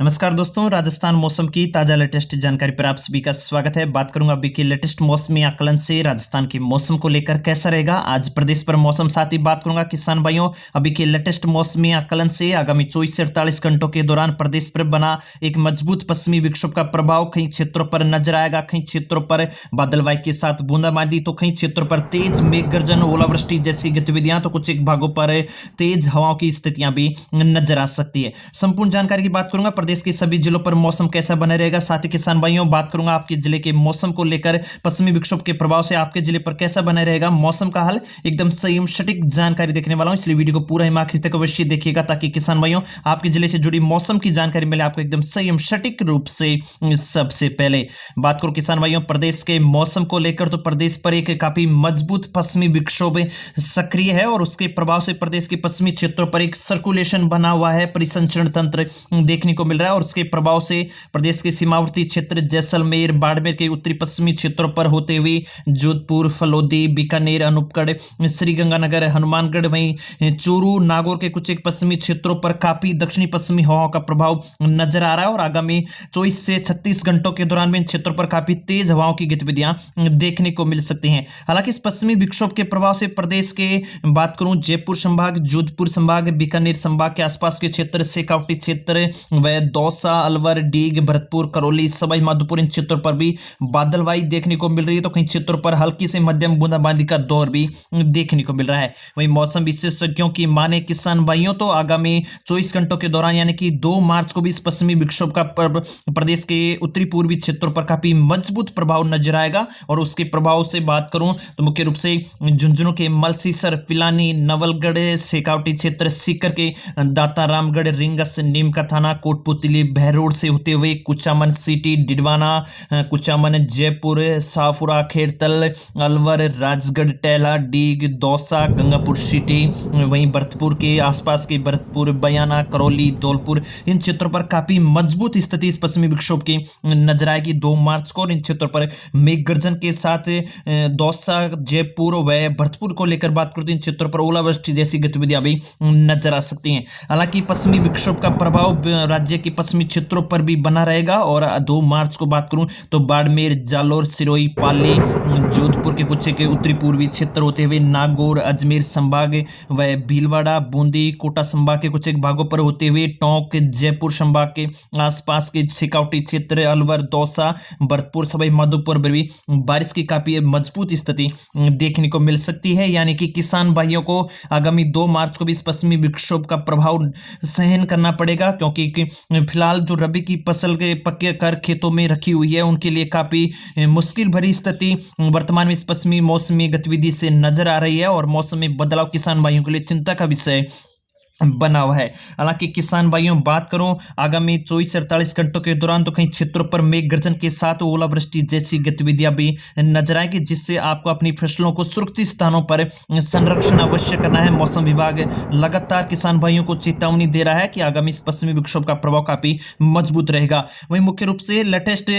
नमस्कार दोस्तों, राजस्थान मौसम की ताजा लेटेस्ट जानकारी पर आप सभी का स्वागत है। बात करूंगा अभी के लेटेस्ट मौसमी आकलन से राजस्थान के मौसम को लेकर कैसा रहेगा आज प्रदेश पर मौसम। साथ ही बात करूंगा किसान भाइयों अभी के लेटेस्ट मौसमी आकलन से आगामी 24 से 48 घंटों के दौरान प्रदेश पर बना एक मजबूत पश्चिमी विक्षोभ का प्रभाव कई क्षेत्रों पर नजर आएगा। कई क्षेत्रों पर बादलवाई के साथ बूंदाबांदी, तो कई क्षेत्रों पर तेज मेघ गर्जन, ओलावृष्टि जैसी गतिविधियां, तो कुछ एक भागों पर तेज हवाओं की स्थितियां भी नजर आ सकती है। संपूर्ण जानकारी की बात करूंगा प्रदेश के सभी जिलों पर मौसम कैसा बना रहेगा। साथ ही किसान भाइयों बात करूंगा आपके जिले के मौसम को लेकर, पश्चिमी विक्षोभ के प्रभाव से आपके जिले पर कैसा बना रहेगा मौसम का हाल। एकदम सही एवं सटीक जानकारी देखने वाला हूं, इसलिए वीडियो को पूरा आखिर तक अवश्य देखिएगा ताकि किसान भाइयों आपके जिले से जुड़ी मौसम की जानकारी मिले आपको एकदम सही एवं सटीक रूप से। सबसे पहले बात करूं किसान भाइयों प्रदेश के मौसम को लेकर, तो प्रदेश पर एक काफी मजबूत पश्चिमी विक्षोभ सक्रिय है और उसके प्रभाव से प्रदेश के पश्चिमी क्षेत्रों पर एक सर्कुलेशन बना हुआ है, परिसंचरण तंत्र देखने को मिल रहा है और उसके प्रभाव से प्रदेश के सीमावर्ती क्षेत्र जैसलमेर, बाड़मेर के उत्तरी पश्चिमी क्षेत्रों पर होते हुए जोधपुर, फलोदी, बीकानेर, अनूपगढ़, श्रीगंगानगर, हनुमानगढ़, वहीं चूरू, नागौर के कुछ एक पश्चिमी क्षेत्रों पर काफी दक्षिणी पश्चिमी हवाओं का प्रभाव नजर आ रहा है और आगामी 24 से 36 घंटों के दौरान में इन क्षेत्रों पर काफी तेज हवाओं की गतिविधियां देखने को मिल सकती हैं। हालांकि इस पश्चिमी विक्षोभ के प्रभाव से प्रदेश के बात करूं जयपुर संभाग, जोधपुर संभाग, बीकानेर संभाग के आसपास के क्षेत्र, शेखावटी क्षेत्र व दौसा, अलवर, डीग, भरतपुर, करौली, सवाई माधोपुर इन क्षेत्रों पर भी बादलवाई देखने को मिल रही है, तो कई क्षेत्रों पर हल्की से मध्यम बूंदाबांदी का दौर भी देखने को मिल रहा है। वहीं मौसम विशेषज्ञों की माने किसान भाइयों तो आगामी 24 घंटों के दौरान यानी कि 2 मार्च को भी इस पश्चिमी विक्षोभ का प्रदेश के उत्तरी पूर्वी क्षेत्रों पर काफी मजबूत प्रभाव नजर आएगा और उसके प्रभाव से बात करूं तो मुख्य रूप से झुंझुनू के मलसीसर, पिलानी, नवलगढ़, शेखावटी क्षेत्र, सीकर के दातारामगढ़, रिंगस, नीमका थाना, कोटपुतली, बहरोड से होते हुए कुचामन सिटी, डिडवाना, कुचामन, जयपुर, साफुरा, खेड़तल, अलवर, राजगढ़, टेला, डीग, दौसा, गंगापुर सिटी, वहीं भरतपुर के आसपास के भरतपुर, बयाना, करौली, धौलपुर इन क्षेत्रों पर काफी मजबूत स्थिति इस पश्चिमी विक्षोभ की नजर आएगी 2 मार्च को और इन क्षेत्रों पर मेघ गर्जन के साथ दौसा, जयपुर व भरतपुर को लेकर बात करते इन क्षेत्रों पर ओलावृष्टि जैसी गतिविधियां भी नजर आ सकती हैं। हालांकि पश्चिमी विक्षोभ का प्रभाव राज्य के पश्चिमी क्षेत्रों पर भी बना रहेगा और 2 मार्च को बात करूं तो बाड़मेर, जालोर, सिरोही, पाली, जोधपुर के कुछ के उत्तरी पूर्वी क्षेत्र होते हुए नागौर, अजमेर संभाग व भीलवाड़ा, बूंदी, कोटा संभाग के कुछ एक भागों पर होते हुए टोंक, जयपुर संभाग के आसपास के शेखावटी क्षेत्र, अलवर, दौसा, भरतपुर, सवाई माधोपुर पर भी बारिश की काफी मजबूत स्थिति देखने को मिल सकती है। यानी कि किसान भाइयों को आगामी 2 मार्च को भी इस पश्चिमी विक्षोभ का प्रभाव सहन करना पड़ेगा क्योंकि फिलहाल जो रबी की फसल के पक्के कर खेतों में रखी हुई है उनके लिए काफी मुश्किल भरी स्थिति वर्तमान में इस पश्चिमी मौसमी गतिविधि से नजर आ रही है और मौसम में बदलाव किसान भाइयों के लिए चिंता का विषय बना हुआ है। हालांकि किसान भाइयों बात करूं आगामी 24 से 48 घंटों के दौरान तो कई क्षेत्रों पर मेघ गर्जन के साथ ओलावृष्टि जैसी गतिविधियां भी नजर आएंगी जिससे आपको अपनी फसलों को सुरक्षित स्थानों पर संरक्षण अवश्य करना है। मौसम विभाग लगातार किसान भाइयों को चेतावनी दे रहा है कि आगामी इस पश्चिमी विक्षोभ का प्रभाव काफी मजबूत रहेगा। वहीं मुख्य रूप से लेटेस्ट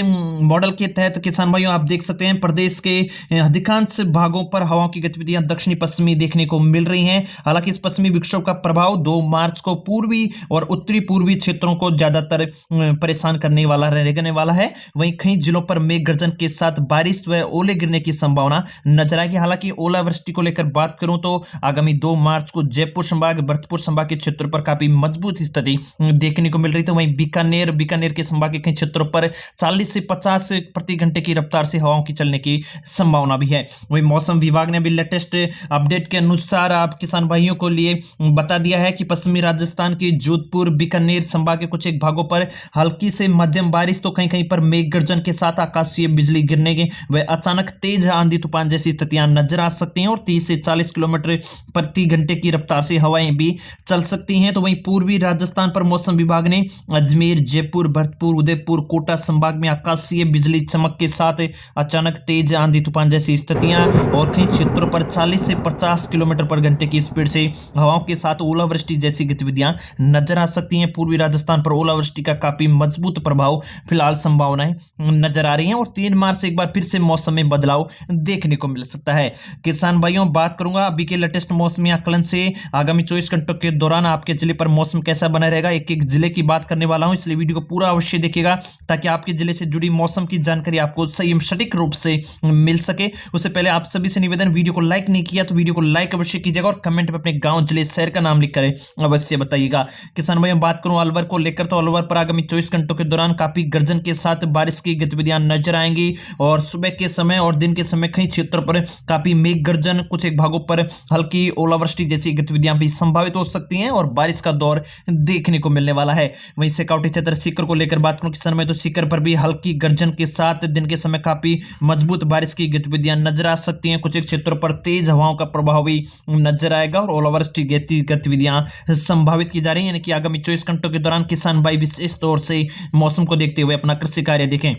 मॉडल के तहत किसान भाइयों आप देख सकते हैं प्रदेश के अधिकांश भागों पर हवाओं की गतिविधियां दक्षिणी पश्चिमी देखने को मिल रही हैं। हालांकि इस पश्चिमी विक्षोभ का प्रभाव 2 मार्च को पूर्वी और उत्तरी पूर्वी क्षेत्रों को ज्यादातर परेशान करने वाला रहने वाला है। वहीं कई जिलों पर मेघ गर्जन के साथ बारिश व ओले गिरने की संभावना नजर आएगी। हालांकि ओलावृष्टि को लेकर बात करूं तो आगामी 2 मार्च को जयपुर संभाग, भरतपुर संभाग के क्षेत्रों पर काफी मजबूत स्थिति देखने को मिल रही थी। वहीं बीकानेर के संभाग के कई क्षेत्रों पर 40 से 50 प्रति घंटे की रफ्तार से हवाओं की चलने की संभावना भी है। वहीं मौसम विभाग ने भी लेटेस्ट अपडेट के अनुसार आप किसान भाइयों को लिए बता दिया है कि पश्चिमी राजस्थान के जोधपुर, बीकानेर संभाग के कुछ एक भागों पर हल्की से मध्यम बारिश तो कहीं पर मेघ गर्जन के साथ आकाशीय बिजली गिरने के व अचानक तेज आंधी तूफान जैसी स्थितियां नजर आ सकती हैं और 30 से 40 किलोमीटर प्रति घंटे की रफ्तार से हवाएं भी चल सकती हैं। तो वहीं पूर्वी राजस्थान पर मौसम विभाग ने अजमेर, जयपुर, भरतपुर, उदयपुर, कोटा संभाग में आकाशीय बिजली चमक के साथ अचानक तेज आंधी तूफान जैसी स्थितियां और कई क्षेत्रों पर 40 से 50 किलोमीटर पर घंटे की स्पीड से हवाओं के साथ ओलावृष्टि ओलावृष्टि जैसी गतिविधियां नजर आ सकती हैं। पूर्वी राजस्थान पर ओलावृष्टि का काफी मजबूत प्रभाव फिलहाल संभावनाएं नजर आ रही हैं और 3 मार्च से एक बार फिर से मौसम में बदलाव देखने को मिल सकता है। किसान भाइयों, बात करूंगा अभी के लेटेस्ट मौसमी आकलन से आगामी 24 घंटों के दौरान आपके जिले पर मौसम कैसा बना रहेगा। एक एक जिले की बात करने वाला हूं, इसलिए वीडियो को पूरा अवश्य देखिएगा ताकि आपके जिले से जुड़ी मौसम की जानकारी आपको सही एवं सटीक रूप से मिल सके। उससे पहले आप सभी से निवेदन, वीडियो को लाइक नहीं किया तो वीडियो को लाइक अवश्य कीजिएगा और कमेंट में अपने गांव जिले शहर का नाम लिखकर अवश्य बताइएगा। किसान भाइयों, बात करूं अलवर को लेकर तो अलवर पर आगामी 24 घंटों के दौरान काफी गर्जन के साथ बारिश की गतिविधियां नजर आएंगी और सुबह के समय और दिन के समय कई क्षेत्रों पर काफी मेघ गर्जन, कुछ एक भागों पर हल्की ओलावृष्टि जैसी गतिविधियां भी संभावित हो सकती हैं और बारिश का दौर देखने को मिलने वाला है। वहीं सिकाउटी क्षेत्र सीकर को लेकर बात करूं किसान में तो सीकर पर भी हल्की गर्जन के साथ दिन के समय काफी मजबूत बारिश की गतिविधियां नजर आ सकती हैं। कुछ एक क्षेत्रों पर तेज हवाओं का प्रभाव भी नजर आएगा और ओलावृष्टि गतिविधियां संभावित की जा रही है, यानी कि आगामी 24 घंटों के दौरान किसान भाई विशेष तौर से मौसम को देखते हुए अपना कृषि कार्य देखें।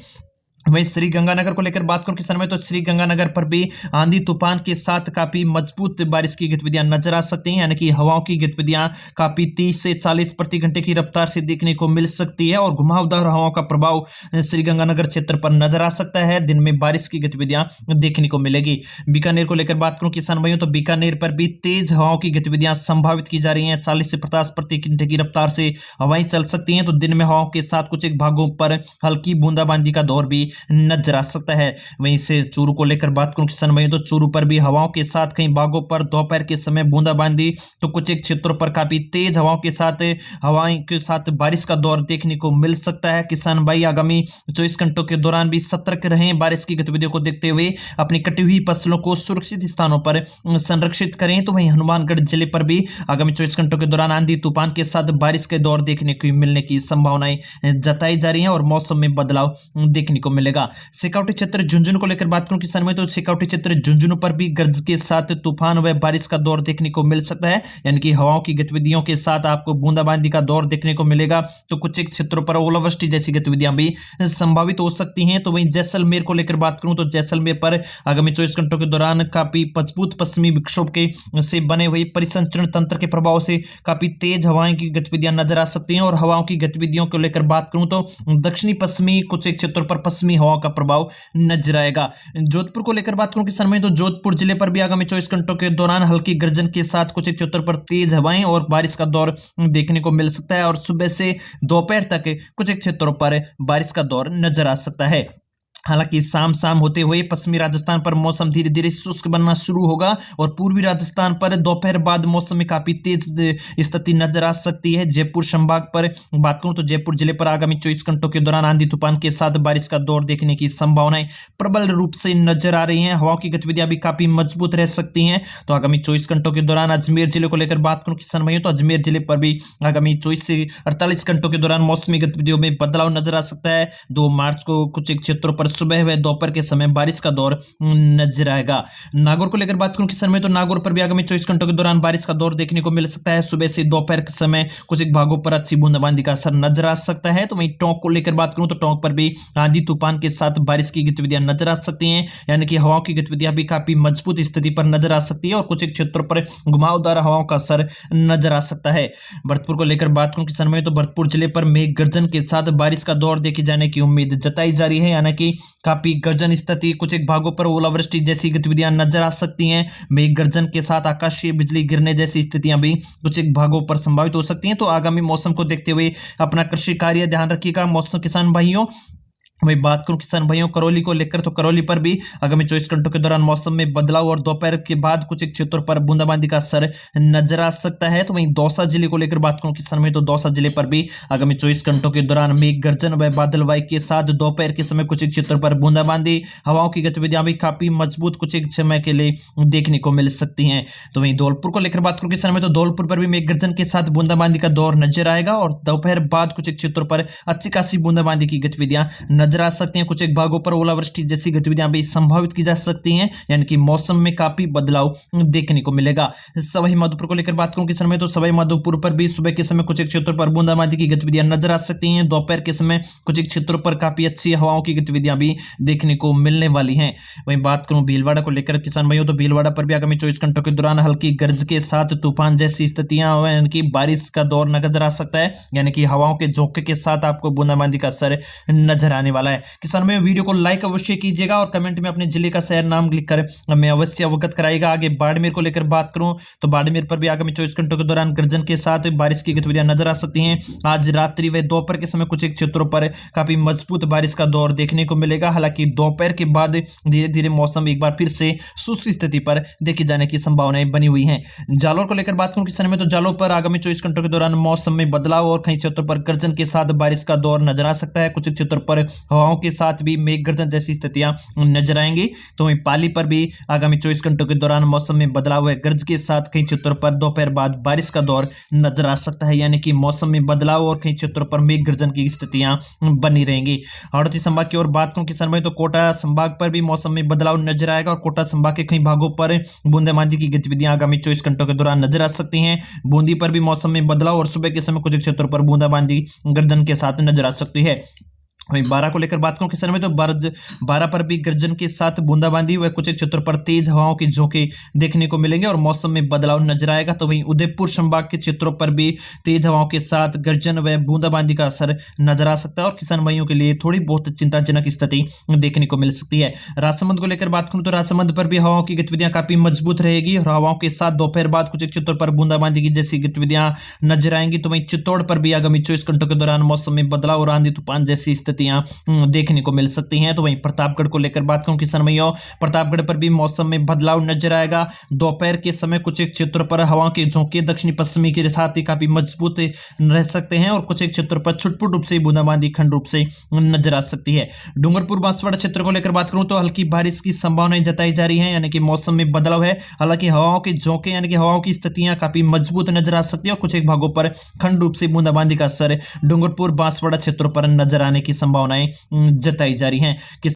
वहीं श्री गंगानगर को लेकर बात करूं किसान में तो श्री गंगानगर पर भी आंधी तूफान के साथ काफी मजबूत बारिश की गतिविधियां नजर आ सकती हैं, यानी कि हवाओं की गतिविधियां काफी 30 से 40 प्रति घंटे की रफ्तार से देखने को मिल सकती है और घुमावदार हवाओं का प्रभाव श्री गंगानगर क्षेत्र पर नजर आ सकता है। दिन में बारिश की गतिविधियां देखने को मिलेगी। बीकानेर को लेकर बात करूं किसान भाइयों तो बीकानेर पर भी तेज हवाओं की गतिविधियां संभावित की जा रही है। 40 से 50 प्रति घंटे की रफ्तार से हवाएं चल सकती हैं, तो दिन में हवाओं के साथ कुछ एक भागों पर हल्की बूंदाबांदी का दौर भी नजर आ सकता है। वहीं से चूरू को लेकर बात करूं किसान भाइयों तो चूरू पर भी हवाओं के साथ कई भागों पर दोपहर के समय बूंदाबांदी, तो कुछ एक क्षेत्रों पर काफी तेज हवाओं के साथ बारिश का दौर देखने को मिल सकता है। किसान भाई आगामी 24 घंटों के दौरान भी सतर्क रहें। बारिश की गतिविधियों को देखते हुए अपनी कटी हुई फसलों को सुरक्षित स्थानों पर संरक्षित करें। तो वहीं हनुमानगढ़ जिले पर भी आगामी 24 घंटों के दौरान आंधी तूफान के साथ बारिश के दौर देखने को मिलने की संभावनाएं जताई जा रही है और मौसम में बदलाव देखने को मिलेगा। सिकाउटी क्षेत्र झुंझुनू को लेकर बात करूं किसान में तो सिकाउटी क्षेत्र झुंझुनू पर भी गर्ज के साथ तूफान व बारिश का दौर देखने को मिल सकता है, यानी कि हवाओं की गतिविधियों के साथ आपको बूंदाबांदी का दौर देखने को मिलेगा। तो कुछ एक क्षेत्रों पर ओलावृष्टि जैसी गतिविधियां भी संभावित हो सकती हैं। तो वहीं जैसलमेर को लेकर बात करूं तो जैसलमेर पर आगामी 24 घंटों के दौरान काफी मजबूत पश्चिमी विक्षोभ के से बने हुए परिसंचरण तंत्र के प्रभाव से काफी तेज हवाएं की गतिविधियां नजर आ सकती हैं और हवाओं की गतिविधियों को लेकर बात करूं तो दक्षिणी पश्चिमी कुछ एक क्षेत्रों पर पश्चिमी हवाओं का प्रभाव नजर आएगा। जोधपुर को लेकर बात करूं किसान में तो जोधपुर जिले पर भी आगामी 24 घंटों के दौरान हल्की गर्जन के साथ कुछ एक क्षेत्रों पर तेज हवाएं और बारिश का दौर देखने को मिल सकता है और सुबह से दोपहर तक कुछ एक क्षेत्रों पर बारिश का दौर नजर आ सकता है। हालांकि शाम होते हुए पश्चिमी राजस्थान पर मौसम धीरे धीरे शुष्क बनना शुरू होगा और पूर्वी राजस्थान पर दोपहर बाद मौसम में काफी तेज स्थिति नजर आ सकती है। जयपुर संभाग पर बात करूं तो जयपुर जिले पर आगामी 24 घंटों के दौरान आंधी तूफान के साथ बारिश का दौर देखने की संभावनाएं प्रबल रूप से नजर आ रही हैं। हवाओं की गतिविधियां भी काफी मजबूत रह सकती हैं। तो आगामी 24 घंटों के दौरान अजमेर जिले को लेकर बात करूं किसान भाइयों तो अजमेर जिले पर भी आगामी 24 से 48 घंटों के दौरान मौसमी गतिविधियों में बदलाव नजर आ सकता है। 2 मार्च को कुछ एक क्षेत्रों पर सुबह व दोपहर के समय बारिश का दौर नजर आएगा। नागौर को लेकर बात करूं किसान में तो नागौर पर भी आगामी 24 घंटों के दौरान बारिश का दौर देखने को मिल सकता है। सुबह से दोपहर के समय कुछ एक भागों पर अच्छी बूंदाबांदी का असर नजर आ सकता है। तो वहीं टोंक को लेकर बात करूं तो टोंक पर भी आंधी तूफान के साथ बारिश की गतिविधियां नजर आ सकती हैं, यानी कि हवाओं की गतिविधियां भी काफी मजबूत स्थिति पर नजर आ सकती है और कुछ एक क्षेत्रों पर घुमावदार हवाओं का असर नजर आ सकता है। भरतपुर को लेकर बात करूं किसान में तो भरतपुर जिले पर मेघ गर्जन के साथ बारिश का दौर देखे जाने की उम्मीद जताई जा रही है, यानी कि काफी गर्जन स्थिति, कुछ एक भागों पर ओलावृष्टि जैसी गतिविधियां नजर आ सकती हैं। मेघ गर्जन के साथ आकाशीय बिजली गिरने जैसी स्थितियां भी कुछ एक भागों पर संभावित हो सकती हैं। तो आगामी मौसम को देखते हुए अपना कृषि कार्य ध्यान रखिएगा मौसम किसान भाइयों। वही बात करूं किसान भाइयों करौली को लेकर तो करौली पर भी आगामी 24 घंटों के दौरान मौसम में बदलाव और दोपहर के बाद कुछ एक क्षेत्रों पर बूंदाबांदी का असर नजर आ सकता है। तो वहीं दौसा जिले को लेकर बात करूं किसान भाई तो दौसा जिले पर भी आगामी 24 घंटों के दौरान मेघ गर्जन व बादलवाई के साथ दोपहर के समय कुछ एक क्षेत्रों पर बूंदाबांदी, हवाओं की गतिविधियां भी काफी मजबूत कुछ एक समय के लिए देखने को मिल सकती हैं। तो वहीं धौलपुर को लेकर बात करूं किसान भाई तो धौलपुर पर भी मेघ गर्जन के साथ बूंदाबांदी का दौर नजर आएगा और दोपहर बाद कुछ एक क्षेत्रों पर अच्छी खासी बूंदाबांदी की गतिविधियां नजर आ सकते हैं। कुछ एक भागों पर ओलावृष्टि जैसी गतिविधियां भी संभावित की जा सकती हैं, यानी कि मौसम में काफी बदलाव देखने को मिलेगा। सवाई माधोपुर को लेकर बात करूं किस समय, तो सवाई माधोपुर पर भी सुबह के समय कुछ एक क्षेत्रों पर बूंदाबांदी की गतिविधियां नजर आ सकती हैं। दोपहर के समय कुछ एक क्षेत्रों पर काफी अच्छी हवाओं की गतिविधियां भी देखने को मिलने वाली हैं। वहीं बात करूं भीलवाड़ा को लेकर किसान भाइयों, तो भीलवाड़ा पर भी आगामी 24 घंटों के दौरान हल्की गरज के साथ तूफान जैसी स्थितियां, यानी कि बारिश का दौर नजर आ सकता है, यानी कि हवाओं के झोंके के साथ आपको बूंदाबांदी का असर नजर आने वाला है। किसान भाइयों वीडियो को लाइक अवश्य कीजिएगा और कमेंट में अपने जिले का शहर नाम लिखकर हमें अवश्य अवगत कराइएगा। आगे बाड़मेर को लेकर बात करूं तो बाड़मेर पर भी आगामी 24 घंटों के दौरान गर्जन के साथ बारिश की गतिविधियां नजर आ सकती हैं। आज रात्रि व दोपहर के समय कुछ एक क्षेत्रों पर काफी मजबूत बारिश का दौर देखने को मिलेगा। हालांकि दोपहर के बाद धीरे धीरे मौसम एक बार फिर से शुष्क स्थिति पर देखी जाने की संभावनाएं बनी हुई हैं। जालौर को लेकर बात करूं किसान में, तो जालौर पर आगामी 24 घंटों के दौरान मौसम में बदलाव और कई क्षेत्रों पर गर्जन के साथ बारिश का दौर नजर आ सकता है। कुछ क्षेत्रों पर हवाओं के साथ भी मेघ गर्जन जैसी स्थितियां नजर आएंगी। तो वहीं पाली पर भी आगामी 24 घंटों के दौरान मौसम में बदलाव व गर्ज के साथ कई क्षेत्रों पर दोपहर बाद बारिश का दौर नजर आ सकता है, यानी कि मौसम में बदलाव और कई क्षेत्रों पर मेघ गर्जन की स्थितियां बनी रहेंगी। हाड़ौती संभाग की ओर बात करूं किसान भाई, तो कोटा संभाग पर भी मौसम में बदलाव नजर आएगा और कोटा संभाग के कई भागों पर बूंदाबांदी की गतिविधियां आगामी 24 घंटों के दौरान नजर आ सकती हैं। बूंदी पर भी मौसम में बदलाव और सुबह के समय कुछ क्षेत्रों पर बूंदाबांदी गर्जन के साथ नजर आ सकती है। वहीं बारह को लेकर बात करूं किसान में, तो बारह पर भी गर्जन के साथ बूंदाबांदी व कुछ क्षेत्रों पर तेज हवाओं के झोंके देखने को मिलेंगे और मौसम में बदलाव नजर आएगा। तो वहीं उदयपुर संभाग के क्षेत्रों पर भी तेज हवाओं के साथ गर्जन व बूंदाबांदी का असर नजर आ सकता है और किसान भाइयों के लिए थोड़ी बहुत चिंताजनक स्थिति देखने को मिल सकती है। राजसमंद को लेकर बात करूं तो राजसमंद पर भी हवाओं की गतिविधियां काफी मजबूत रहेगी और हवाओं के साथ दोपहर बाद कुछ क्षेत्रों पर बूंदाबांदी की जैसी गतिविधियां नजर आएंगी। तो वहीं चित्तौड़ पर भी आगामी 24 घंटों के दौरान मौसम में बदलाव और आंधी तूफान जैसी स्थितियां देखने को मिल सकती हैं। तो वहीं प्रतापगढ़ को लेकर बात करूं किसान भाइयों, प्रतापगढ़ पर भी मौसम में बदलाव नजर आएगा। दोपहर के समय कुछ एक क्षेत्रों पर हवाओं के झोंके दक्षिणी पश्चिमी के साथ ही काफी मजबूत रह सकते हैं और कुछ एक क्षेत्रों पर छुटपुट रूप से बूंदाबांदी खंड रूप से नजर आ सकती है। डूंगरपुर बांसवाड़ा क्षेत्र को लेकर बात करूं तो हल्की बारिश की संभावनाएं जताई जा रही है, यानी कि मौसम में बदलाव है। हालांकि हवाओं के झोंके यानी कि हवाओं की स्थितियां काफी मजबूत नजर आ सकती है और कुछ एक भागों पर खंड रूप से बूंदाबांदी का असर डूंगरपुर बांसवाड़ा क्षेत्रों पर नजर आने की संभावनाएं जताई जा रही हैं।